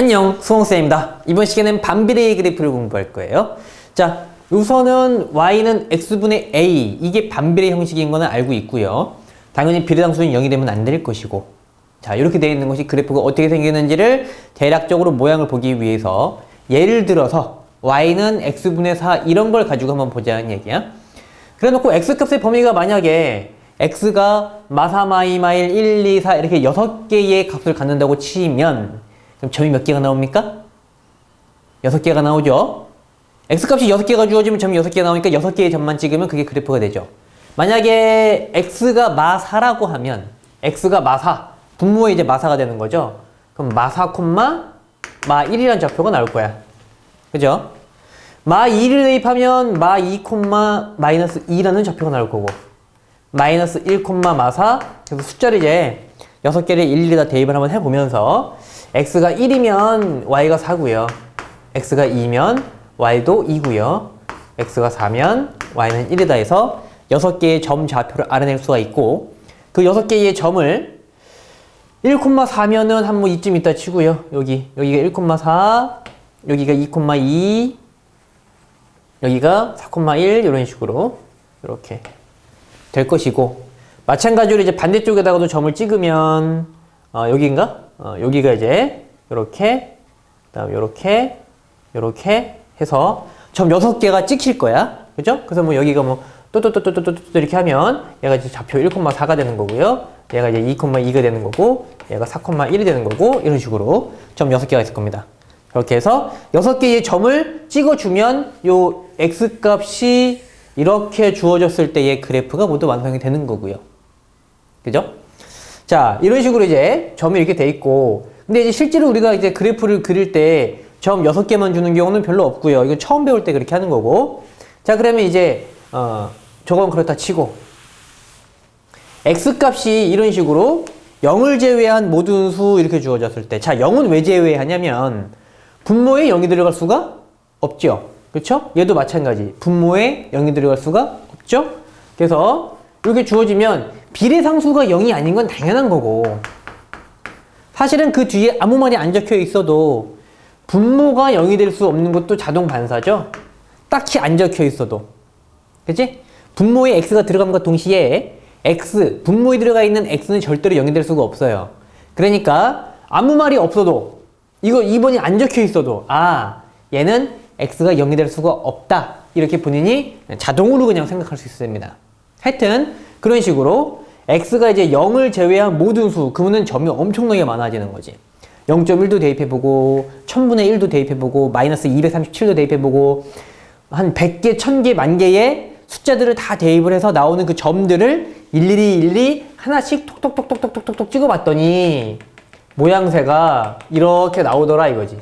안녕, 수홍쌤입니다. 이번 시간에는 반비례의 그래프를 공부할 거예요. 자, 우선은 y는 x분의 a, 이게 반비례 형식인 거는 알고 있고요. 당연히 비례상수는 0이 되면 안 될 것이고, 자, 이렇게 되어 있는 것이 그래프가 어떻게 생기는지를 대략적으로 모양을 보기 위해서 예를 들어서 y는 x분의 4 이런 걸 가지고 한번 보자는 얘기야. 그래 놓고 x값의 범위가 만약에 x가 마사 마이 마일 1, 2, 4 이렇게 6개의 값을 갖는다고 치면 그럼 점이 몇 개가 나옵니까? 6개가 나오죠? x값이 6개가 주어지면 점이 6개가 나오니까 6개의 점만 찍으면 그게 그래프가 되죠. 만약에 x가 마4라고 하면 x가 마4, 분모에 이제 마4가 되는 거죠. 그럼 마4, 마1이라는 좌표가 나올 거야. 그죠? 마2를 대입하면 마2, 마이너스 2라는 좌표가 나올 거고, 마이너스 1, 마4, 그래서 숫자를 이제 6개를 일일이 다 대입을 한번 해보면서 x가 1이면 y가 4고요. x가 2면 y도 2고요. x가 4면 y는 1이다 해서 6개의 점 좌표를 알아낼 수가 있고, 그 6개의 점을 1,4면은 한 뭐 이쯤 있다 치고요. 여기가 1,4, 여기가 2,2, 여기가 4,1 이런 식으로 이렇게 될 것이고, 마찬가지로 이제 반대쪽에다가도 점을 찍으면 여기인가? 여기가 이제 이렇게, 그다음 요렇게 해서 점 6개가 찍힐 거야. 그죠? 그래서 뭐 여기가 뭐 또또또또또또 이렇게 하면 얘가 이제 좌표 1,4가 되는 거고요. 얘가 이제 2,2가 되는 거고, 얘가 4,1이 되는 거고, 이런 식으로 점 6개가 있을 겁니다. 그렇게 해서 6개의 점을 찍어주면 요 x값이 이렇게 주어졌을 때의 그래프가 모두 완성이 되는 거고요. 그죠? 자, 이런 식으로 이제 점이 이렇게 돼 있고, 근데 이제 실제로 우리가 이제 그래프를 그릴 때 점 6개만 주는 경우는 별로 없고요. 이거 처음 배울 때 그렇게 하는 거고. 자, 그러면 이제 저건 그렇다 치고 x값이 이런 식으로 0을 제외한 모든 수 이렇게 주어졌을 때, 자, 0은 왜 제외하냐면 분모에 0이 들어갈 수가 없죠. 그렇죠? 얘도 마찬가지. 분모에 0이 들어갈 수가 없죠? 그래서 이렇게 주어지면 비례상수가 0이 아닌 건 당연한 거고, 사실은 그 뒤에 아무 말이 안 적혀 있어도 분모가 0이 될 수 없는 것도 자동 반사죠? 딱히 안 적혀 있어도. 그치? 분모에 x가 들어감과 동시에 분모에 들어가 있는 x는 절대로 0이 될 수가 없어요. 그러니까 아무 말이 없어도, 이거 2번이 안 적혀 있어도, 얘는 x가 0이 될 수가 없다, 이렇게 본인이 자동으로 그냥 생각할 수 있습니다. 하여튼 그런 식으로 x가 이제 0을 제외한 모든 수, 그러면 점이 엄청나게 많아지는 거지. 0.1도 대입해보고, 1000분의 1도 대입해보고, 마이너스 237도 대입해보고, 한 100개, 1000개, 만개의 숫자들을 다 대입을 해서 나오는 그 점들을 일일이 하나씩 톡톡톡톡톡톡톡 찍어봤더니 모양새가 이렇게 나오더라 이거지.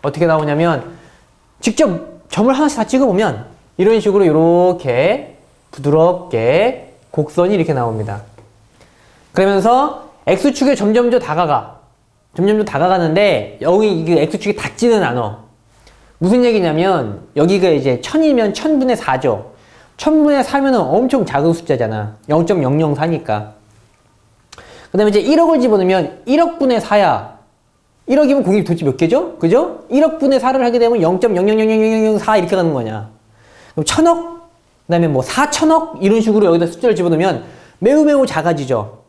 어떻게 나오냐면 직접 점을 하나씩 다 찍어보면 이런 식으로 이렇게 부드럽게 곡선이 이렇게 나옵니다. 그러면서 x축에 점점 더 다가가는데 여기 이게 x축이 닿지는 않아. 무슨 얘기냐면 여기가 이제 1000이면 1000분의 4죠. 1000분의 4면은 엄청 작은 숫자잖아. 0.004니까. 그 다음에 이제 1억을 집어넣으면 1억분의 4야. 1억이면 공이 도대체 몇 개죠? 그죠? 1억분의 4를 하게 되면 0.0000004 이렇게 가는 거냐. 그럼 1000억? 그 다음에 뭐 4천억? 이런 식으로 여기다 숫자를 집어넣으면 매우 작아지죠.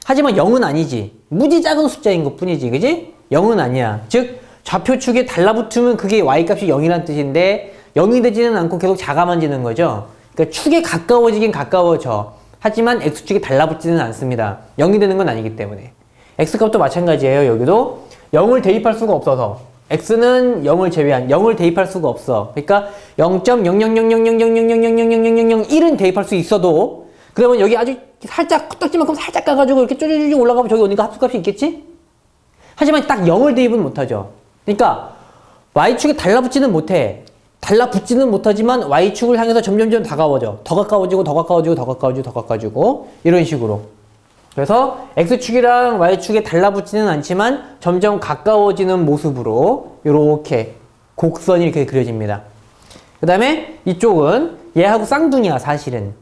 하지만 0은 아니지. 무지 작은 숫자인 것 뿐이지. 그지? 0은 아니야. 즉, 좌표축에 달라붙으면 그게 y값이 0이라는 뜻인데 0이 되지는 않고 계속 작아만 지는 거죠. 그러니까 축에 가까워지긴 가까워져. 하지만 x축에 달라붙지는 않습니다. 0이 되는 건 아니기 때문에. x값도 마찬가지예요. 여기도 0을 대입할 수가 없어서 x는 0을 제외한 0을 대입할 수가 없어. 그러니까 0.000000000000001은 대입할 수 있어도, 그러면 여기 아주 살짝 코딱지만큼 살짝 가가지고 이렇게 쪼쪼쪼 올라가면 저기 어딘가 합수값이 있겠지? 하지만 딱 0을 대입은 못하죠. 그러니까 y축에 달라붙지는 못하지만 y축을 향해서 점점 다가워져. 더 가까워지고 이런 식으로. 그래서 x축이랑 y축에 달라붙지는 않지만 점점 가까워지는 모습으로 이렇게 곡선이 이렇게 그려집니다. 그 다음에 이쪽은 얘하고 쌍둥이야. 사실은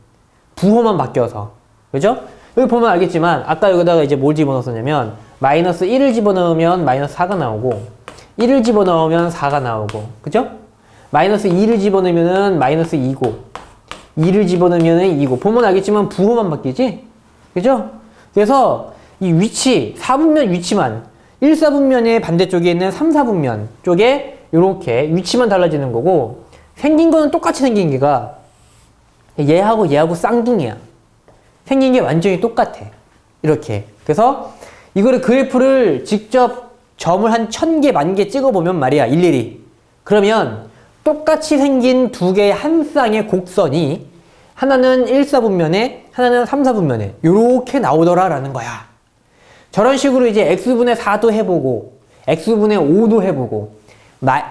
부호만 바뀌어서. 그죠? 여기 보면 알겠지만 아까 여기다가 이제 뭘 집어넣었냐면 마이너스 1을 집어넣으면 마이너스 4가 나오고 1을 집어넣으면 4가 나오고, 그죠? 마이너스 2를 집어넣으면 마이너스 2고, 2를 집어넣으면 2고, 보면 알겠지만 부호만 바뀌지? 그죠? 그래서 이 위치, 4분면 위치만, 1, 4분면의 반대쪽에 있는 3, 4분면 쪽에 이렇게 위치만 달라지는 거고, 생긴 거는 똑같이 생긴 게가 얘하고 쌍둥이야. 생긴 게 완전히 똑같아. 이렇게. 그래서 이거를 그래프를 직접 점을 한 1000개, 10,000개 찍어보면 말이야. 일일이. 그러면 똑같이 생긴 두 개의 한 쌍의 곡선이 하나는 1, 4분면에 하나는 3, 4분면에 이렇게 나오더라라는 거야. 저런 식으로 이제 x분의 4도 해보고 x분의 5도 해보고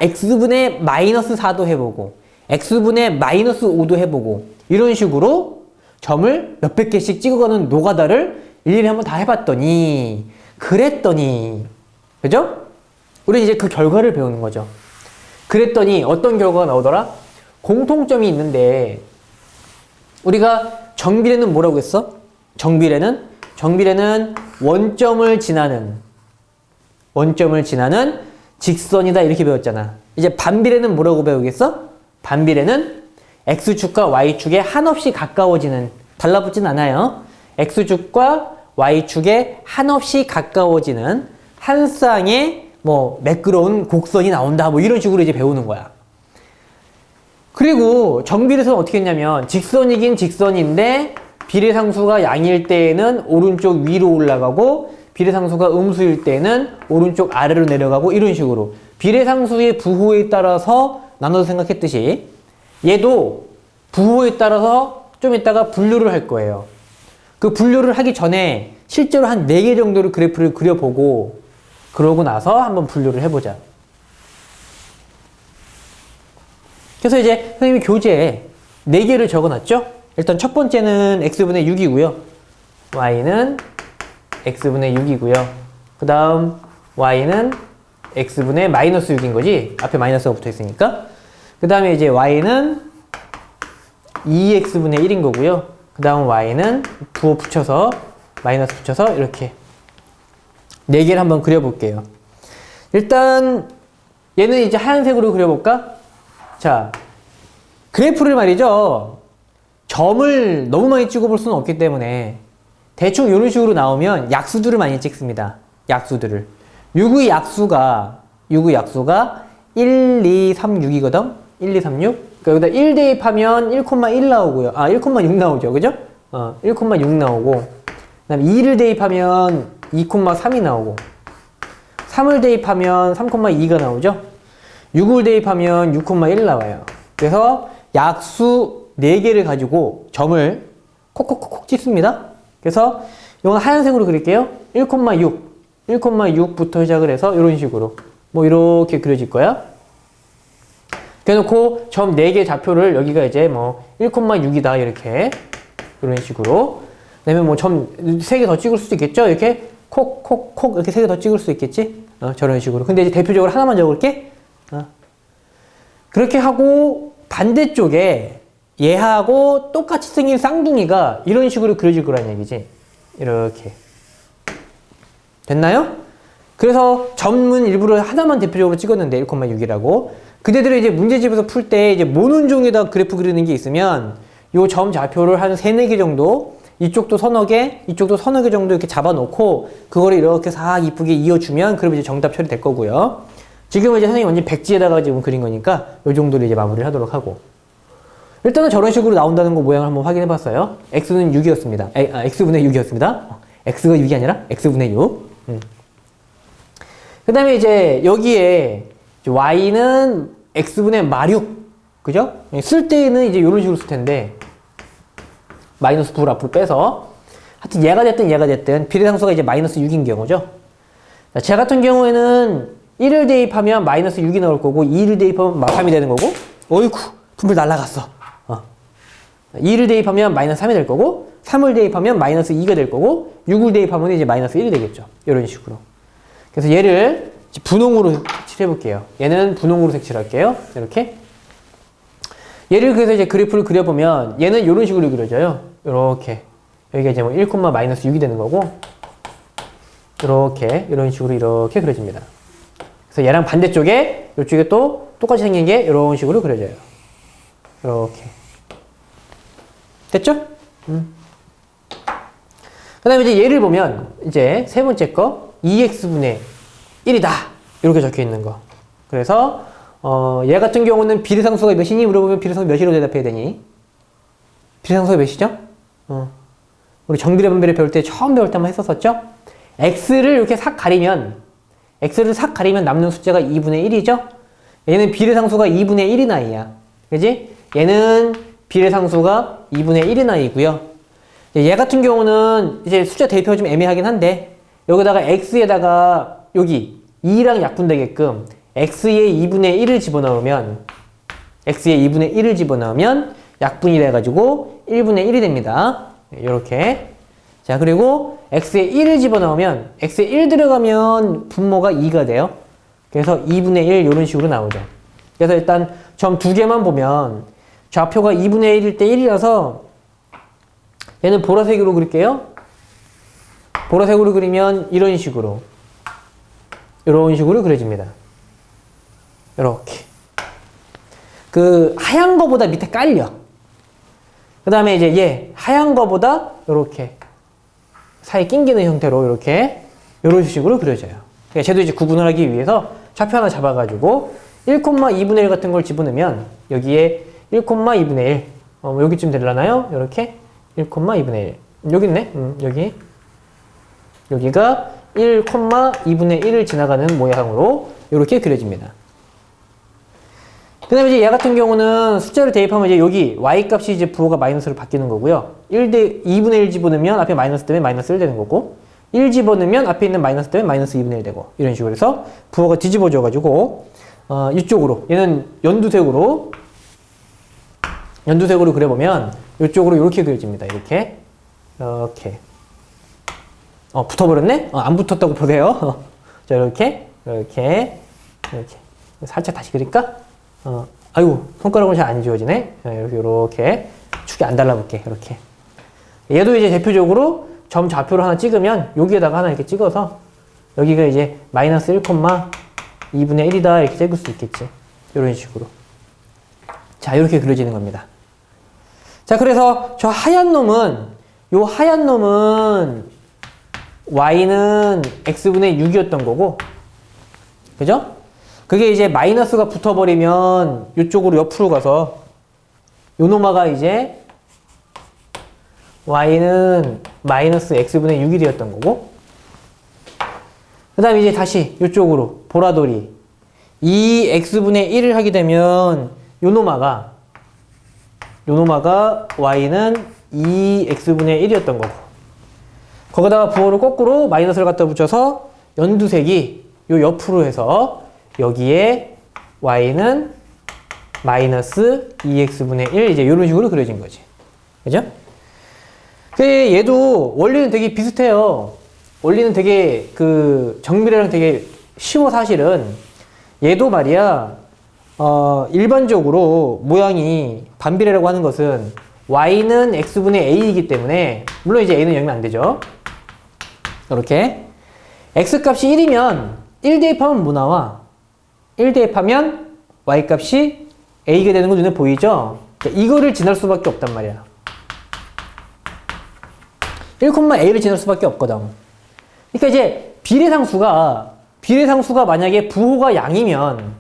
x분의 마이너스 4도 해보고 x분의 마이너스 5도 해보고 이런 식으로 점을 몇백 개씩 찍어가는 노가다를 일일이 한번 다 해봤더니 그랬더니 그죠? 우리 이제 그 결과를 배우는 거죠. 그랬더니 어떤 결과가 나오더라? 공통점이 있는데 우리가 정비례는 뭐라고 했어? 정비례는 원점을 지나는 직선이다 이렇게 배웠잖아. 이제 반비례는 뭐라고 배우겠어? 반비례는 x축과 y축에 한없이 가까워지는, 달라붙진 않아요. x축과 y축에 한없이 가까워지는 한 쌍의 뭐 매끄러운 곡선이 나온다 뭐 이런 식으로 이제 배우는 거야. 그리고 정비례에서는 어떻게 했냐면 직선이긴 직선인데 비례상수가 양일 때에는 오른쪽 위로 올라가고 비례상수가 음수일 때는 오른쪽 아래로 내려가고 이런 식으로 비례상수의 부호에 따라서 나눠서 생각했듯이 얘도 부호에 따라서 좀 이따가 분류를 할 거예요. 그 분류를 하기 전에 실제로 한 4개 정도를 그래프를 그려보고 그러고 나서 한번 분류를 해보자. 그래서 이제 선생님이 교재에 4개를 적어놨죠? 일단 첫 번째는 x분의 6이고요. y는 x분의 6이고요. 그 다음 y는 x분의 마이너스 6인 거지? 앞에 마이너스가 붙어 있으니까. 그 다음에 이제 y는 2x분의 1인 거고요. 그 다음 y는 부호 붙여서 마이너스 붙여서 이렇게 4개를 한번 그려볼게요. 일단 얘는 이제 하얀색으로 그려볼까? 자, 그래프를 말이죠. 점을 너무 많이 찍어볼 수는 없기 때문에 대충 이런 식으로 나오면 약수들을 많이 찍습니다. 약수들을. 6의 약수가 1, 2, 3, 6이거든? 1, 2, 3, 6. 그러니까 여기다 1 대입하면 1,1 나오고요. 1,6 나오죠. 그죠? 1,6 나오고. 그 다음에 2를 대입하면 2,3이 나오고. 3을 대입하면 3,2가 나오죠. 6을 대입하면 6,1 나와요. 그래서 약수 4개를 가지고 점을 콕콕콕콕 찍습니다. 그래서 이건 하얀색으로 그릴게요. 1,6부터 시작을 해서 이런 식으로 뭐 이렇게 그려질 거야. 그래놓고 점 4개 좌표를 여기가 이제 뭐 1,6이다 이렇게 이런 식으로. 그다음에 뭐 점 3개 더 찍을 수도 있겠죠. 이렇게 콕콕콕 이렇게 3개 더 찍을 수 있겠지. 저런 식으로. 근데 이제 대표적으로 하나만 적을게. 그렇게 하고 반대쪽에 얘하고 똑같이 생긴 쌍둥이가 이런 식으로 그려질 거란 얘기지. 이렇게. 됐나요? 그래서 점은 일부러 하나만 대표적으로 찍었는데 1,6이라고. 그대들이 이제 문제집에서 풀 때 이제 모눈종에다 그래프 그리는 게 있으면 요 점 좌표를 한 3, 4개 정도 이쪽도 서너 개, 이쪽도 서너 개 정도 이렇게 잡아놓고 그거를 이렇게 싹 이쁘게 이어주면 그러면 이제 정답 처리될 거고요. 지금은 이제 선생님이 완전 백지에다가 지금 그린 거니까 요 정도로 이제 마무리를 하도록 하고. 일단은 저런 식으로 나온다는 거 모양을 한번 확인해 봤어요. x는 6이었습니다. x분의 6이었습니다. x가 6이 아니라 x분의 6. 그 다음에 이제 여기에 y는 x분의 마륙. 그죠? 쓸 때는 이제 이런 식으로 쓸 텐데, 마이너스 9를 앞으로 빼서. 하여튼 얘가 됐든 비례상수가 이제 마이너스 6인 경우죠. 자, 제 같은 경우에는 1을 대입하면 마이너스 6이 나올 거고, 2를 대입하면 3이 되는 거고, 어이쿠, 분별 날라갔어. 2를 대입하면 마이너스 3이 될 거고, 3을 대입하면 마이너스 2가 될 거고, 6을 대입하면 이제 마이너스 1이 되겠죠. 이런 식으로. 그래서 얘를 분홍으로 색칠해 볼게요. 얘는 분홍으로 색칠할게요. 이렇게. 얘를 그래서 이제 그래프를 그려보면 얘는 이런 식으로 그려져요. 이렇게. 여기가 이제 뭐 1, 마이너스 6이 되는 거고, 이렇게, 이런 식으로 이렇게 그려집니다. 그래서 그래서 얘랑 반대쪽에 이쪽에 또 똑같이 생긴 게 이런 식으로 그려져요. 이렇게. 됐죠? 그 다음에 이제 얘를 보면 이제 세 번째 거 2x분의 1이다 이렇게 적혀 있는 거. 그래서 얘 같은 경우는 비례상수가 몇이니? 물어보면 비례상수 몇이라고 대답해야 되니? 비례상수가 몇이죠? 우리 정비례 분배를 배울 때 처음 배울 때 한번 했었었죠? x를 이렇게 싹 가리면 남는 숫자가 2분의 1이죠? 얘는 비례상수가 2분의 1인 아이야. 그지? 얘는 비례상수가 2분의 1인 아이고요. 얘 같은 경우는 이제 숫자 대입하기 좀 애매하긴 한데 여기다가 x에다가 여기 2랑 약분되게끔 x의 2분의 1을 집어넣으면 약분이 돼가지고 1분의 1이 됩니다. 이렇게. 자, 그리고 x에 1을 집어넣으면 x에 1 들어가면 분모가 2가 돼요. 그래서 2분의 1 이런 식으로 나오죠. 그래서 일단 점 두 개만 보면 좌표가 2분의 1일 때 1이라서 얘는 보라색으로 그릴게요. 보라색으로 그리면 이런 식으로 그려집니다. 이렇게. 그 하얀 거보다 밑에 깔려. 그 다음에 이제 얘 하얀 거보다 이렇게 사이 낑기는 형태로 이런 식으로 그려져요. 그러니까 쟤도 이제 구분을 하기 위해서 좌표 하나 잡아가지고 1,2분의 1 같은 걸 집어넣으면 여기에 1,2분의 1 여기쯤 되려나요? 이렇게 1,2분의 1 여기 있네. 여기가 1,2분의 1을 지나가는 모양으로 이렇게 그려집니다. 그 다음에 이제 얘 같은 경우는 숫자를 대입하면 이제 여기 y 값이 이제 부호가 마이너스로 바뀌는 거고요. 2분의 1 집어넣으면 앞에 마이너스 때문에 마이너스 1 되는 거고 1 집어넣으면 앞에 있는 마이너스 때문에 마이너스 2분의 1 되고 이런 식으로 해서 부호가 뒤집어져 가지고 이쪽으로 얘는 연두색으로 그려보면 이쪽으로 이렇게 그려집니다. 이렇게 붙어버렸네? 안 붙었다고 보세요. 자, 이렇게 살짝 다시 그릴까? 아이고, 손가락으로 잘 안 지워지네? 이렇게 축이 안 달라붙게, 이렇게. 얘도 이제 대표적으로 점 좌표를 하나 찍으면 여기에다가 하나 이렇게 찍어서 여기가 이제 마이너스 1,2분의 1이다 이렇게 찍을 수 있겠지. 이런 식으로. 자, 이렇게 그려지는 겁니다. 자, 그래서 저 하얀 놈은 y는 x분의 6이었던 거고, 그죠? 그게 이제 마이너스가 붙어버리면 이쪽으로 옆으로 가서 요노마가 이제 y는 마이너스 x분의 6이 되었던 거고, 그 다음에 이제 다시 이쪽으로 보라돌이 2x분의 1을 하게 되면 요노마가 y는 2x분의 1이었던 거고, 거기다가 부호를 거꾸로 마이너스를 갖다 붙여서 연두색이 요 옆으로 해서 여기에 y는 마이너스 2x분의 1 이제 이런 식으로 그려진 거지. 그죠? 얘도 원리는 되게 비슷해요. 원리는 되게 정비례랑 되게 쉬워 사실은. 얘도 말이야 일반적으로 모양이 반비례라고 하는 것은 y는 x분의 a이기 때문에 물론 이제 a는 열면 안 되죠. 이렇게 x값이 1이면 1 대입하면 뭐 나와? 1 대입하면 y값이 a가 되는 거 눈에 보이죠? 그러니까 이거를 지날 수밖에 없단 말이야. 1,a를 지날 수밖에 없거든. 그러니까 이제 비례상수가 만약에 부호가 양이면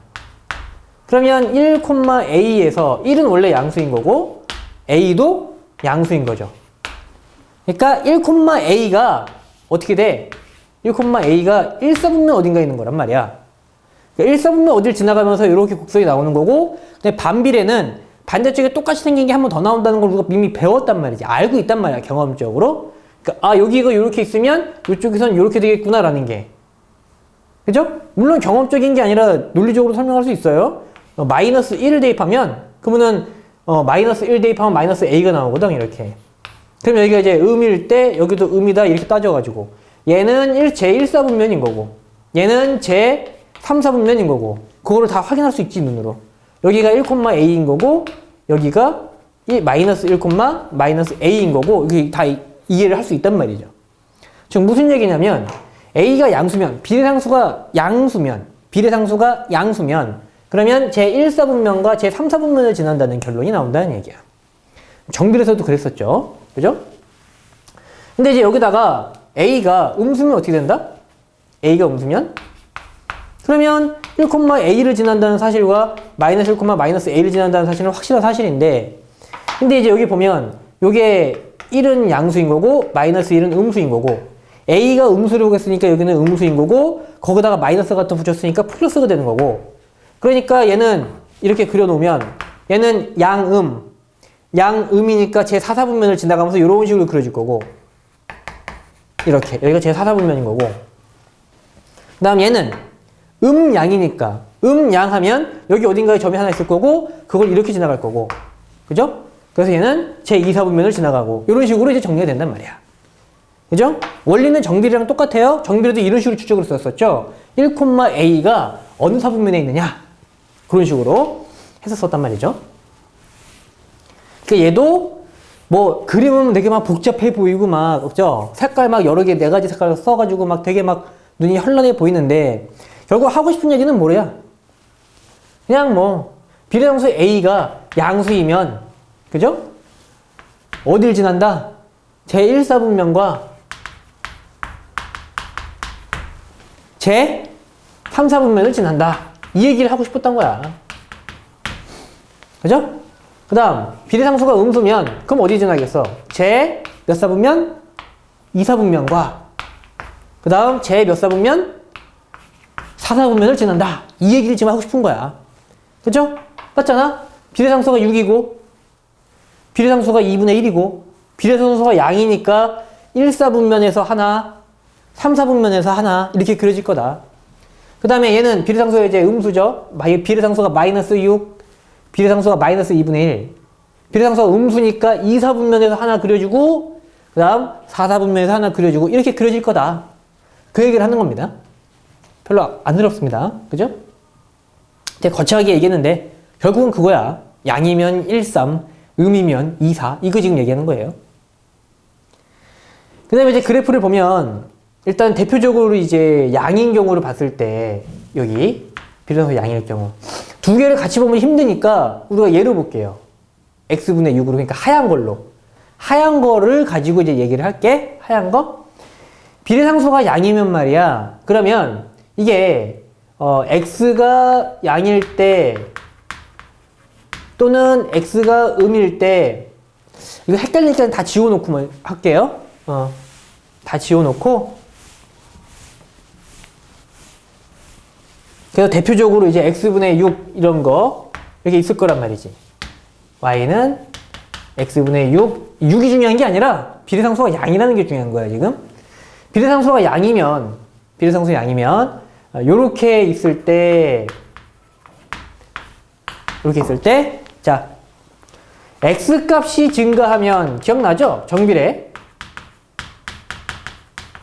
그러면 1,a에서 1은 원래 양수인 거고 a도 양수인 거죠. 그러니까 1,a가 어떻게 돼? 1,a가 1사분면 어딘가에 있는 거란 말이야. 그러니까 1사분면 어딜 지나가면서 이렇게 곡선이 나오는 거고, 근데 반비례는 반대쪽에 똑같이 생긴 게 한 번 더 나온다는 걸 우리가 이미 배웠단 말이지. 알고 있단 말이야, 경험적으로. 그러니까 여기가 이렇게 있으면 이쪽에선 이렇게 되겠구나라는 게. 그죠? 물론 경험적인 게 아니라 논리적으로 설명할 수 있어요. 마이너스 1을 대입하면 그러면은 마이너스 1 대입하면 마이너스 a가 나오거든, 이렇게. 그럼 여기가 이제 음일 때 여기도 음이다 이렇게 따져가지고 얘는 제1사분면인 거고 얘는 제3사분면인 거고 그거를 다 확인할 수 있지, 눈으로. 여기가 1,a인 거고 여기가 마이너스 1, 마이너스 a인 거고 이게 다 이해를 할 수 있단 말이죠. 즉 무슨 얘기냐면 a가 양수면, 비례상수가 양수면 비례상수가 양수면 그러면 제1사분면과 제3사분면을 지난다는 결론이 나온다는 얘기야. 정비례에서도 그랬었죠. 그죠? 근데 이제 여기다가 A가 음수면 어떻게 된다? A가 음수면? 그러면 1,A를 지난다는 사실과 마이너스 1, 마이너스 A를 지난다는 사실은 확실한 사실인데 근데 이제 여기 보면 요게 1은 양수인 거고 마이너스 1은 음수인 거고 A가 음수라고 했으니까 여기는 음수인 거고 거기다가 마이너스가 또 붙였으니까 플러스가 되는 거고 그러니까 얘는 이렇게 그려놓으면 얘는 양음이니까 제4사분면을 지나가면서 이런 식으로 그려질 거고 이렇게 여기가 제4사분면인 거고 그 다음 얘는 양이니까 양하면 여기 어딘가에 점이 하나 있을 거고 그걸 이렇게 지나갈 거고 그죠? 그래서 얘는 제2사분면을 지나가고 이런 식으로 이제 정리가 된단 말이야. 그죠? 원리는 정비례랑 똑같아요. 정비례도 이런 식으로 추적을 썼었죠. 1,A가 어느 사분면에 있느냐 그런 식으로 해서 썼단 말이죠. 그러니까 얘도 뭐 그림은 되게 막 복잡해 보이고 막 그죠? 색깔 막 여러 개 네 가지 색깔 써가지고 막 되게 막 눈이 현란해 보이는데 결국 하고 싶은 얘기는 뭐래야? 그냥 뭐 비례상수 A가 양수이면 그죠? 어딜 지난다? 제1사분면과 제3사분면을 지난다. 이 얘기를 하고 싶었던 거야. 그죠? 그 다음 비례상수가 음수면 그럼 어디 지나겠어? 제 몇 사분면? 2사분면과 그 다음 제 몇 사분면? 4사분면을 지난다. 이 얘기를 지금 하고 싶은 거야. 그죠? 맞잖아? 비례상수가 6이고 비례상수가 2분의 1이고 비례상수가 양이니까 1사분면에서 하나 3사분면에서 하나 이렇게 그려질 거다. 그 다음에 얘는 비례상수의 이제 음수죠. 비례상수가 마이너스 6 비례상수가 마이너스 2분의 1 비례상수가 음수니까 2사분면에서 하나 그려주고 그 다음 4사분면에서 하나 그려주고 이렇게 그려질 거다. 그 얘기를 하는 겁니다. 별로 안 어렵습니다. 그죠? 되게 거창하게 얘기했는데 결국은 그거야. 양이면 1, 3 음이면 2, 4 이거 지금 얘기하는 거예요. 그 다음에 이제 그래프를 보면 일단 대표적으로 이제 양인 경우를 봤을 때 여기 비례상수 양일 경우 두 개를 같이 보면 힘드니까 우리가 예로 볼게요. x분의 6으로 그러니까 하얀 걸로 하얀 거를 가지고 이제 얘기를 할게. 하얀 거 비례상수가 양이면 말이야. 그러면 이게 x가 양일 때 또는 x가 음일 때 이거 헷갈리니까 다 지워놓고 할게요. 다 지워놓고 그래서 대표적으로 이제 x분의 6 이런 거 이렇게 있을 거란 말이지. y는 x분의 6이 중요한 게 아니라 비례상수가 양이라는 게 중요한 거야 지금. 비례상수가 양이면 요렇게 있을 때 자 x값이 증가하면 기억나죠?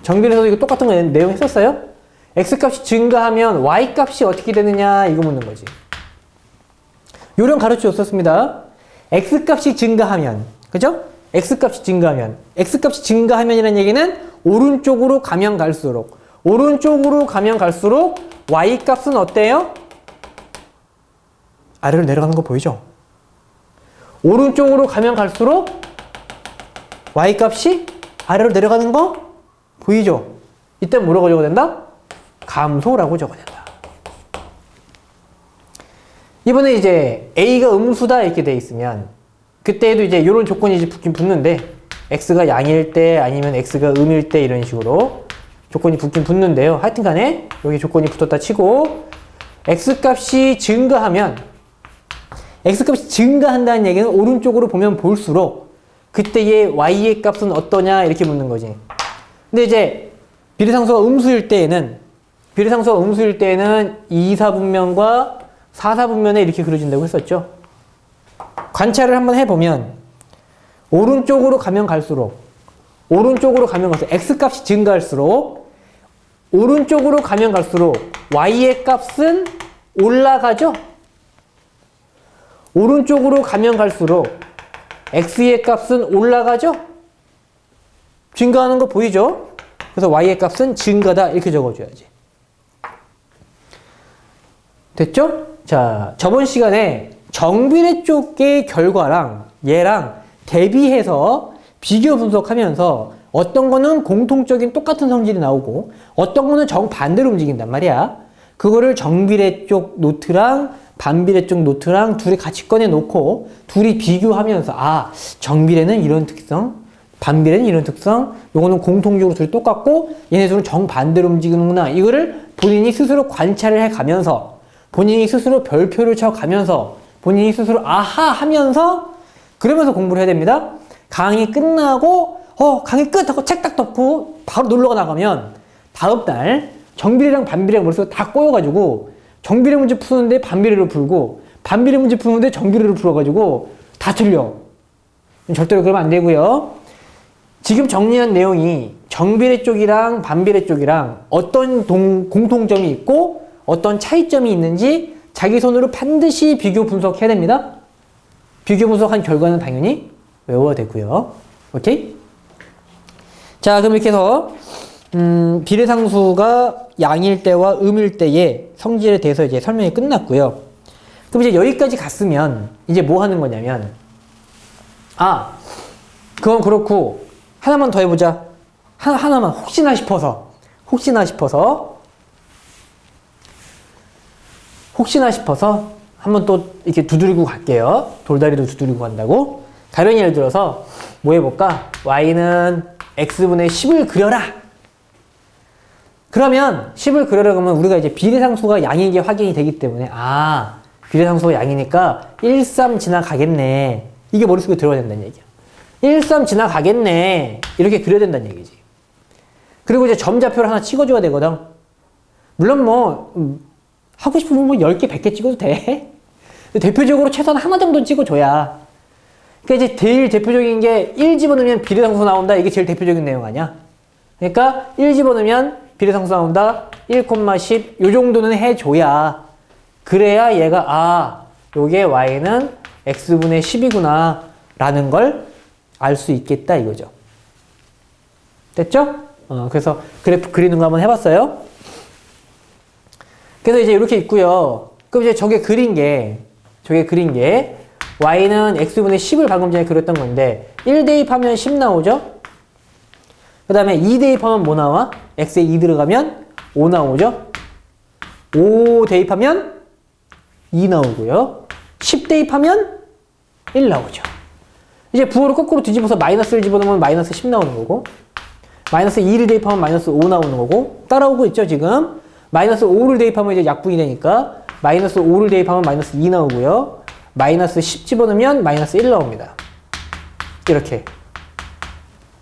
정비례에서도 이거 똑같은 거 내용 했었어요? x값이 증가하면 y값이 어떻게 되느냐 이거 묻는 거지. 요령 가르쳐 줬었습니다. x값이 증가하면 그죠? x값이 증가하면이라는 얘기는 오른쪽으로 가면 갈수록 y값은 어때요? 아래로 내려가는 거 보이죠? 오른쪽으로 가면 갈수록 y값이 아래로 내려가는 거 보이죠? 이때 뭐라고 적어야 된다? 감소라고 적어야 된다. 이번에 이제 a가 음수다 이렇게 돼 있으면 그때에도 이제 이런 조건이 이제 붙긴 붙는데 x가 양일 때 아니면 x가 음일 때 이런 식으로 조건이 붙긴 붙는데요. 하여튼 간에 여기 조건이 붙었다 치고 x값이 증가한다는 얘기는 오른쪽으로 보면 볼수록 그때의 y의 값은 어떠냐 이렇게 묻는 거지. 근데 이제 비례상수가 음수일 때에는 2사분면과 4사분면에 이렇게 그려진다고 했었죠. 관찰을 한번 해보면 오른쪽으로 가면 갈수록 x값이 증가할수록 오른쪽으로 가면 갈수록 y의 값은 올라가죠. 오른쪽으로 가면 갈수록 x의 값은 올라가죠. 증가하는 거 보이죠? 그래서 y의 값은 증가다 이렇게 적어줘야지. 됐죠? 자, 저번 시간에 정비례 쪽의 결과랑 얘랑 대비해서 비교 분석하면서 어떤 거는 공통적인 똑같은 성질이 나오고 어떤 거는 정반대로 움직인단 말이야. 그거를 정비례 쪽 노트랑 반비례 쪽 노트랑 둘이 같이 꺼내 놓고 둘이 비교하면서 아, 정비례는 이런 특성, 반비례는 이런 특성, 요거는 공통적으로 둘이 똑같고 얘네 둘은 정반대로 움직이는구나. 이거를 본인이 스스로 관찰을 해 가면서 본인이 스스로 별표를 쳐 가면서 본인이 스스로 아하 하면서 그러면서 공부를 해야 됩니다. 강의 끝나고 강의 끝 하고 책 딱 덮고 바로 놀러가 나가면 다음날 정비례랑 반비례가 머릿속에 다 꼬여가지고 정비례 문제 푸는데 반비례로 풀고 반비례 문제 푸는데 정비례로 풀어가지고 다 틀려. 절대로 그러면 안 되고요. 지금 정리한 내용이 정비례 쪽이랑 반비례 쪽이랑 어떤 공통점이 있고 어떤 차이점이 있는지 자기 손으로 반드시 비교 분석해야 됩니다. 비교 분석한 결과는 당연히 외워야 되고요. 오케이? 자, 그럼 이렇게 해서 비례상수가 양일 때와 음일 때의 성질에 대해서 이제 설명이 끝났고요. 그럼 이제 여기까지 갔으면 이제 뭐 하는 거냐면 그건 그렇고 하나만 더 해보자. 하나만 혹시나 싶어서 한번 또 이렇게 두드리고 갈게요. 돌다리도 두드리고 간다고. 다른 예를 들어서 뭐 해볼까? y는 x분의 10을 그려라. 그러면 10을 그려라 그러면 우리가 이제 비례상수가 양인 게 확인이 되기 때문에 비례상수가 양이니까 1, 3 지나가겠네. 이게 머릿속에 들어야 된다는 얘기야. 1, 3 지나가겠네. 이렇게 그려야 된다는 얘기지. 그리고 이제 점좌표를 하나 찍어줘야 되거든. 물론 뭐 하고 싶으면 뭐 10개, 100개 찍어도 돼. 대표적으로 최소한 하나 정도는 찍어줘야. 그러니까 이제 제일 대표적인 게 1 집어넣으면 비례상수 나온다. 이게 제일 대표적인 내용 아니야? 그러니까 1 집어넣으면 비례상수 나온다. 1,10 요 정도는 해줘야 그래야 얘가 요게 y는 x분의 10이구나 라는 걸 알 수 있겠다 이거죠. 됐죠? 그래서 그래프 그리는 거 한번 해봤어요. 그래서 이제 이렇게 있고요. 그럼 이제 저게 그린 게 y는 x분의 10을 방금 전에 그렸던 건데 1 대입하면 10 나오죠? 그 다음에 2 대입하면 뭐 나와? x에 2 들어가면 5 나오죠? 5 대입하면 2 나오고요. 10 대입하면 1 나오죠. 이제 부호를 거꾸로 뒤집어서 마이너스를 집어넣으면 마이너스 10 나오는 거고 마이너스 2를 대입하면 마이너스 5 나오는 거고 따라오고 있죠 지금? 마이너스 5를 대입하면 이제 약분이 되니까 마이너스 5를 대입하면 마이너스 2 나오고요. 마이너스 10 집어넣으면 마이너스 1 나옵니다. 이렇게.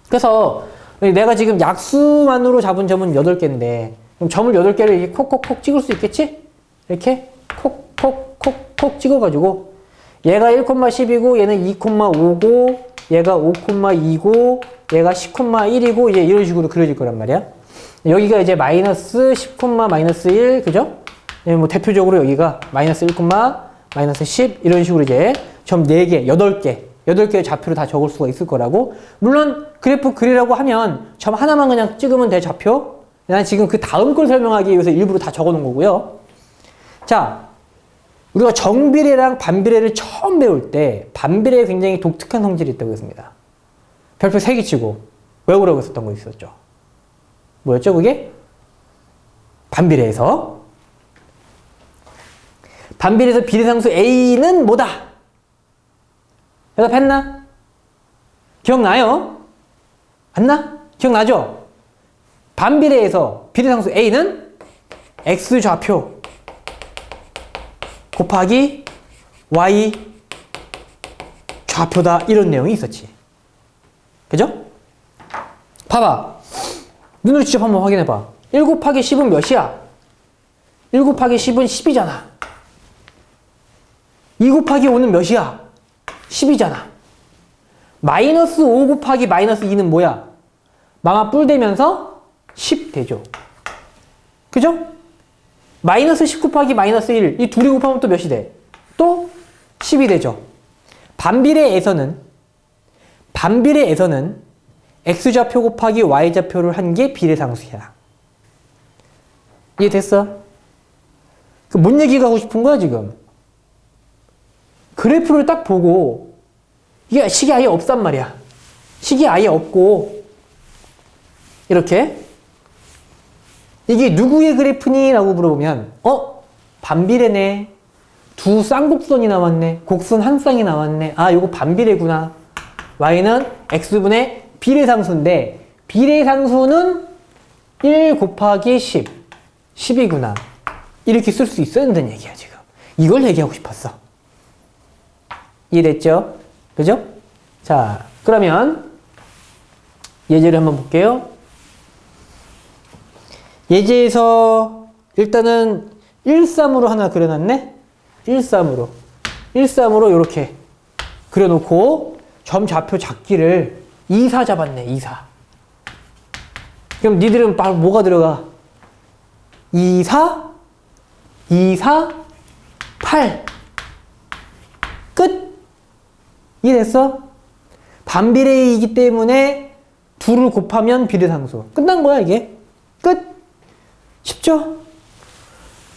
그래서 내가 지금 약수만으로 잡은 점은 8개인데 그럼 점을 8개를 이렇게 콕콕콕 찍을 수 있겠지? 이렇게 콕콕콕콕 찍어가지고 얘가 1,10이고 얘는 2,5고 얘가 5,2고 얘가 10,1이고 이제 이런 식으로 그려질 거란 말이야. 여기가 이제 마이너스 10, 마이너스 1 그죠? 뭐 대표적으로 여기가 마이너스 1, 마이너스 10 이런 식으로 이제 점 4개, 8개의 좌표를 다 적을 수가 있을 거라고. 물론 그래프 그리라고 하면 점 하나만 그냥 찍으면 돼 좌표. 난 지금 그 다음 걸 설명하기 위해서 일부러 다 적어 놓은 거고요. 자, 우리가 정비례랑 반비례를 처음 배울 때 반비례에 굉장히 독특한 성질이 있다고 했습니다. 별표 3개 치고 외우라고 했었던 거 있었죠. 뭐였죠 그게? 반비례에서 비례상수 A는 뭐다? 대답했나? 기억나요? 안 나? 기억나죠? 반비례에서 비례상수 A는 X좌표 곱하기 Y 좌표다 이런 내용이 있었지. 그죠? 봐봐. 눈으로 직접 한번 확인해봐. 1 곱하기 10은 몇이야? 1 곱하기 10은 10이잖아. 2 곱하기 5는 몇이야? 10이잖아. 마이너스 5 곱하기 마이너스 2는 뭐야? 마마 뿔 되면서 10 되죠. 그죠? 마이너스 10 곱하기 마이너스 1, 이 둘이 곱하면 또 몇이 돼? 또 10이 되죠. 반비례에서는 X좌표 곱하기 Y좌표를 한 게 비례상수야. 이해됐어? 뭔 얘기가 하고 싶은 거야, 지금? 그래프를 딱 보고, 이게 식이 아예 없단 말이야. 식이 아예 없고, 이렇게. 이게 누구의 그래프니? 라고 물어보면, 반비례네. 두 쌍곡선이 나왔네. 곡선 한 쌍이 나왔네. 아, 요거 반비례구나. y는 x분의 비례상수인데, 비례상수는 1 곱하기 10. 10이구나. 이렇게 쓸 수 있어야 된다는 얘기야, 지금. 이걸 얘기하고 싶었어. 이해됐죠? 그죠? 자, 그러면 예제를 한번 볼게요. 예제에서 일단은 1,3으로 하나 그려놨네? 1,3으로. 1,3으로 이렇게 그려놓고 점 좌표 잡기를 2, 4 잡았네, 2, 4. 그럼 니들은 바로 뭐가 들어가? 2, 4, 2, 4, 8. 끝! 이해됐어? 반비례이기 때문에 2를 곱하면 비례상수. 끝난 거야, 이게. 끝! 쉽죠?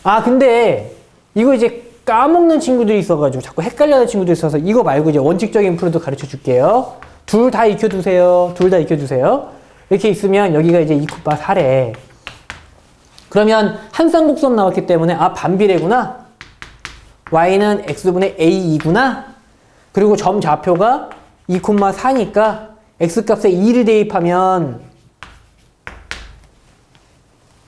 아, 근데 이거 이제 까먹는 친구들이 있어가지고 자꾸 헷갈려하는 친구들이 있어서 이거 말고 이제 원칙적인 풀도 가르쳐 줄게요. 둘 다 익혀두세요. 둘 다 익혀두세요. 이렇게 있으면 여기가 이제 2,4래. 그러면 한 쌍곡선 나왔기 때문에 아, 반비례구나. y는 x분의 a2구나. 그리고 점 좌표가 2,4니까 x값에 2를 대입하면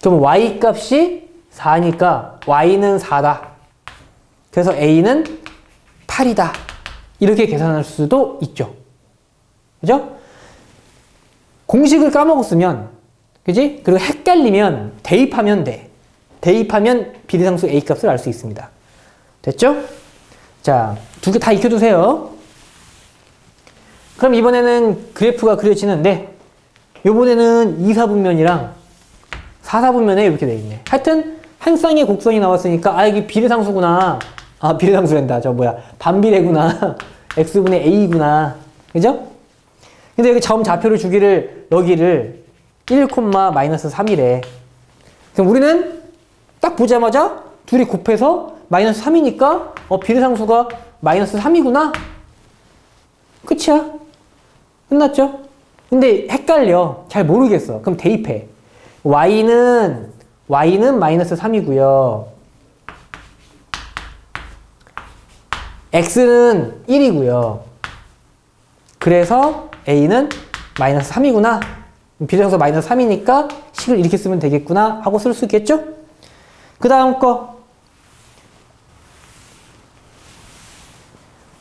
그럼 y값이 4니까 y는 4다. 그래서 a는 8이다. 이렇게 계산할 수도 있죠. 그죠? 공식을 까먹었으면, 그지? 그리고 헷갈리면 대입하면 돼. 대입하면 비례상수 a 값을 알 수 있습니다. 됐죠? 자, 두 개 다 익혀두세요. 그럼 이번에는 그래프가 그려지는데, 요번에는 2, 4분면이랑 4, 4분면에 이렇게 돼 있네. 하여튼, 한 쌍의 곡선이 나왔으니까, 아, 이게 비례상수구나. 아, 비례상수란다. 반비례구나. x분의 a구나. 그죠? 근데 여기 점 좌표를 주기를, 여기를 1,-3이래. 그럼 우리는 딱 보자마자 둘이 곱해서 마이너스 3이니까, 비례상수가 마이너스 3이구나? 끝이야. 끝났죠? 근데 헷갈려. 잘 모르겠어. 그럼 대입해. y는 마이너스 3이고요. x는 1이고요. 그래서 a는 마이너스 3이구나. 비례상수 마이너스 3이니까 식을 이렇게 쓰면 되겠구나 하고 쓸 수 있겠죠? 그 다음 거.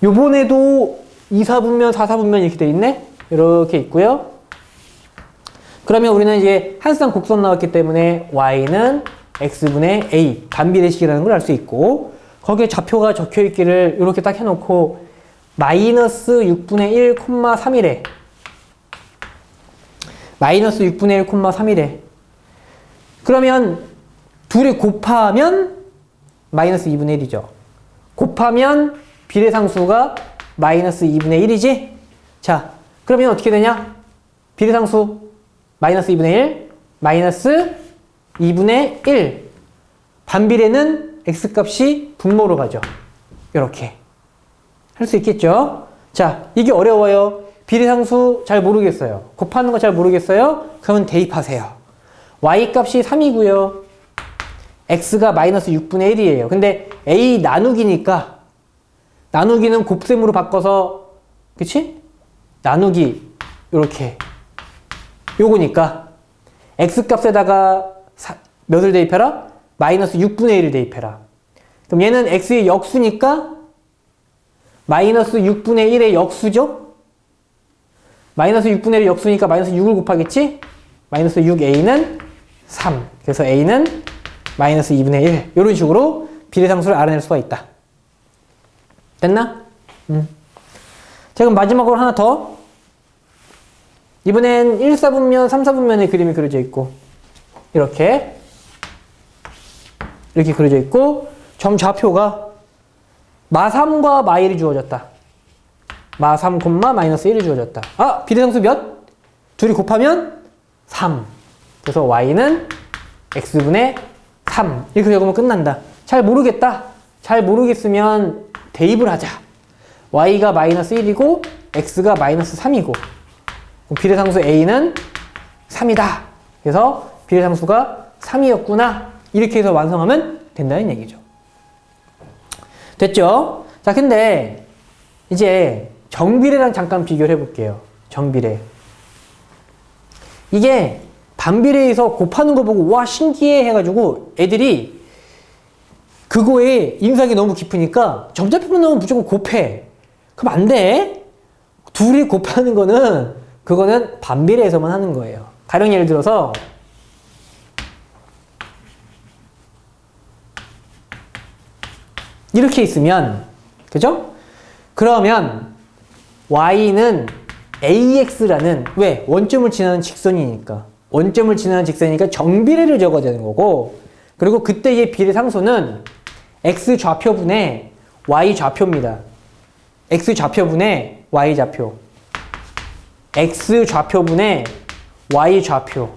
요번에도 2, 4분면, 4, 4분면 이렇게 돼 있네? 이렇게 있고요. 그러면 우리는 이제 한 쌍 곡선 나왔기 때문에 y는 x분의 a, 반비례식이라는 걸 알 수 있고, 거기에 좌표가 적혀 있기를 이렇게 딱 해놓고 마이너스 6분의 1, 3이래. 마이너스 6분의 1, 3이래. 그러면 둘이 곱하면 마이너스 2분의 1이죠. 곱하면 비례상수가 마이너스 2분의 1이지? 자, 그러면 어떻게 되냐? 비례상수 마이너스 2분의 1, 마이너스 2분의 1. 반비례는 x값이 분모로 가죠. 이렇게. 할 수 있겠죠? 자, 이게 어려워요. 비례상수 잘 모르겠어요. 곱하는 거 잘 모르겠어요? 그러면 대입하세요. y값이 3이고요. x가 마이너스 6분의 1이에요. 근데 a 나누기니까 나누기는 곱셈으로 바꿔서 그치? 나누기 요렇게 요거니까 x값에다가 몇을 대입해라? 마이너스 6분의 1을 대입해라. 그럼 얘는 x의 역수니까 마이너스 6분의 1의 역수죠? 마이너스 6분의 1의 역수니까 마이너스 6을 곱하겠지? 마이너스 6a는 3. 그래서 a는 마이너스 2분의 1. 이런 식으로 비례상수를 알아낼 수가 있다. 됐나? 자, 그럼 마지막으로 하나 더. 이번엔 1, 4분면, 3, 4분면의 그림이 그려져 있고 이렇게 그려져 있고 점 좌표가 마3과 마1이 주어졌다. 마3, 마이너스 1이 주어졌다. 아, 비례상수 몇? 둘이 곱하면 3. 그래서 y는 x분의 3. 이렇게 적으면 끝난다. 잘 모르겠다. 잘 모르겠으면 대입을 하자. y가 마이너스 1이고 x가 마이너스 3이고 비례상수 a는 3이다. 그래서 비례상수가 3이었구나. 이렇게 해서 완성하면 된다는 얘기죠. 됐죠? 자, 근데 이제 정비례랑 잠깐 비교를 해볼게요. 정비례. 이게 반비례에서 곱하는 거 보고 와 신기해 해가지고 애들이 그거에 인상이 너무 깊으니까 점자표만 나오면 무조건 곱해. 그럼 안 돼. 둘이 곱하는 거는 그거는 반비례에서만 하는 거예요. 가령 예를 들어서 이렇게 있으면 그죠? 그러면 y는 ax라는 왜? 원점을 지나는 직선이니까 원점을 지나는 직선이니까 정비례를 적어야 되는 거고 그리고 그때의 비례상수는 x 좌표분의 y 좌표입니다. x 좌표분의 y 좌표 x 좌표분의 y 좌표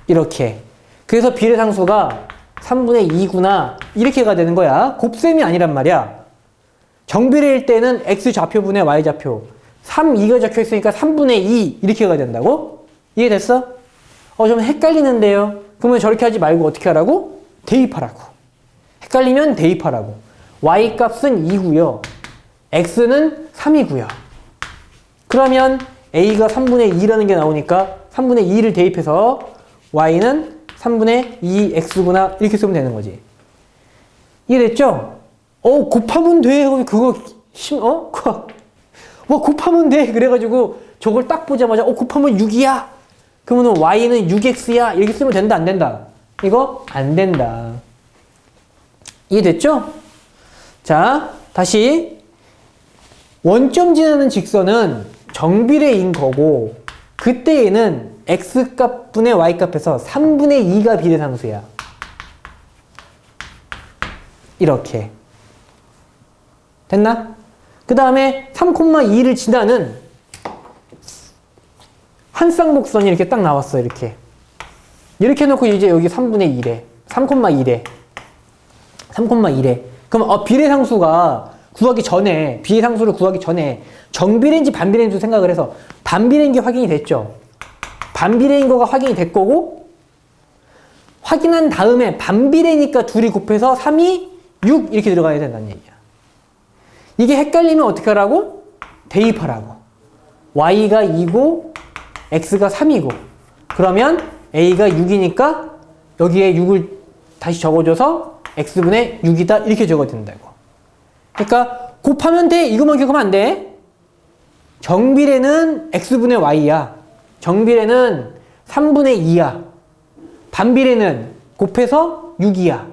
이렇게 그래서 비례상수가 3분의 2구나 이렇게 가 되는 거야. 곱셈이 아니란 말이야. 정비례일 때는 x 좌표분의 y 좌표 3, 2가 적혀 있으니까 3분의 2 이렇게 가 된다고? 이해됐어? 좀 헷갈리는데요. 그러면 저렇게 하지 말고 어떻게 하라고? 대입하라고. 헷갈리면 대입하라고. y 값은 2고요. x는 3이고요. 그러면 a가 3분의 2라는 게 나오니까 3분의 2를 대입해서 y는 3분의 2x구나 이렇게 쓰면 되는 거지. 이해됐죠? 곱하면 돼. 그거 곱하면 돼. 그래가지고 저걸 딱 보자마자 곱하면 6이야. 그러면 y는 6x야. 이렇게 쓰면 된다 안 된다? 이거 안 된다. 이해됐죠? 자, 다시 원점 지나는 직선은 정비례인 거고 그때에는 x값 분의 y값에서 3분의 2가 비례상수야. 이렇게. 됐나? 그 다음에 3,2를 지나는 한 쌍곡선이 이렇게 딱 나왔어. 이렇게. 이렇게 해놓고 이제 여기 3분의 2래. 3,2래. 3,2래. 그럼 비례상수가 구하기 전에 비례상수를 구하기 전에 정비례인지 반비례인지 생각을 해서 반비례인 게 확인이 됐죠. 반비례인 거가 확인이 됐고 확인한 다음에 반비례니까 둘이 곱해서 3이 6 이렇게 들어가야 된다는 얘기야. 이게 헷갈리면 어떻게 하라고? 대입하라고. y가 2고 x가 3이고 그러면 a가 6이니까 여기에 6을 다시 적어줘서 x분의 6이다 이렇게 적어야 된다고. 그러니까 곱하면 돼. 이것만 기억하면 안 돼. 정비례는 x분의 y야. 정비례는 3분의 2야. 반비례는 곱해서 6이야.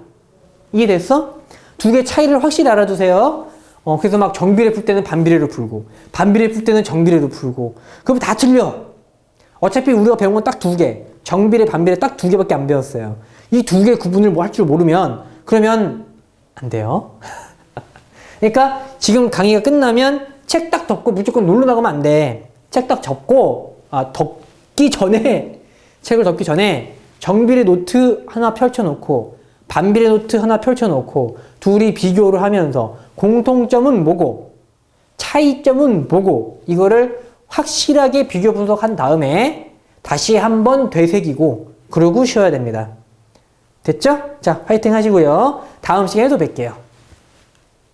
이해됐어? 두 개 차이를 확실히 알아두세요. 그래서 막 정비례 풀 때는 반비례로 풀고 반비례 풀 때는 정비례로 풀고 그럼 다 틀려. 어차피 우리가 배운 건 딱 두 개. 정비례, 반비례 딱 두 개밖에 안 배웠어요. 이 두 개 구분을 뭐 할 줄 모르면 그러면 안 돼요. 그러니까 지금 강의가 끝나면 책 딱 덮고 무조건 놀러 나가면 안 돼. 책 딱 덮고 덮기 전에 책을 덮기 전에 정비례 노트 하나 펼쳐놓고 반비례 노트 하나 펼쳐놓고 둘이 비교를 하면서 공통점은 뭐고 차이점은 뭐고 이거를 확실하게 비교 분석한 다음에 다시 한번 되새기고 그러고 쉬어야 됩니다. 됐죠? 자, 화이팅 하시고요. 다음 시간에도 뵐게요.